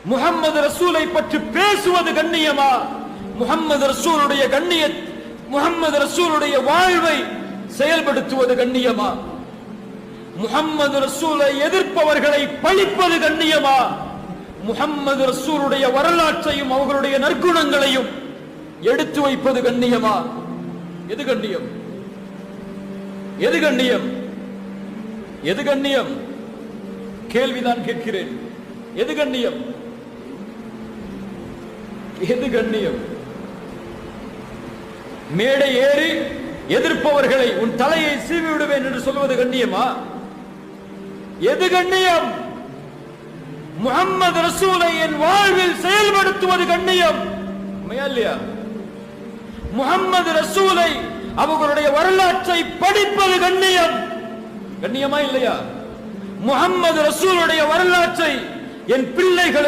முஹம்மது ரசூலை பற்றி பேசுவது கண்ணியமா? முஹம்மது ரசூலுடைய முஹம்மது ரசூலுடைய வாழ்வை செயல்படுத்துவது கண்ணியமா? முஹம்மது ரசூலை எதிர்ப்பவர்களை பழிப்பது கண்ணியமா? முஹம்மது ரசூலுடைய வரலாற்றையும் அவர்களுடைய நற்குணங்களையும் எடுத்து வைப்பது கண்ணியமா? எது கண்ணியம்? எது கண்ணியம்? எது கண்ணியம்? கேள்விதான் கேட்கிறேன். எது கண்ணியம்? எது கண்ணியம்? மேடை ஏறி எதிர்ப்பவர்களை உன் தலையை சீவி விடுவேன் என்று சொல்வது கண்ணியமா? எது கண்ணியம்? முஹம்மது ரசூலை என் வாழ்வில் செயல்படுத்துவது கண்ணியம் இல்லையா? முஹம்மது ரசூலை அவர்களுடைய வரலாற்றை படிப்பது கண்ணியம் கண்ணியமா இல்லையா? முஹம்மது ரசூலுடைய வரலாற்றை என் பிள்ளைகளுக்கு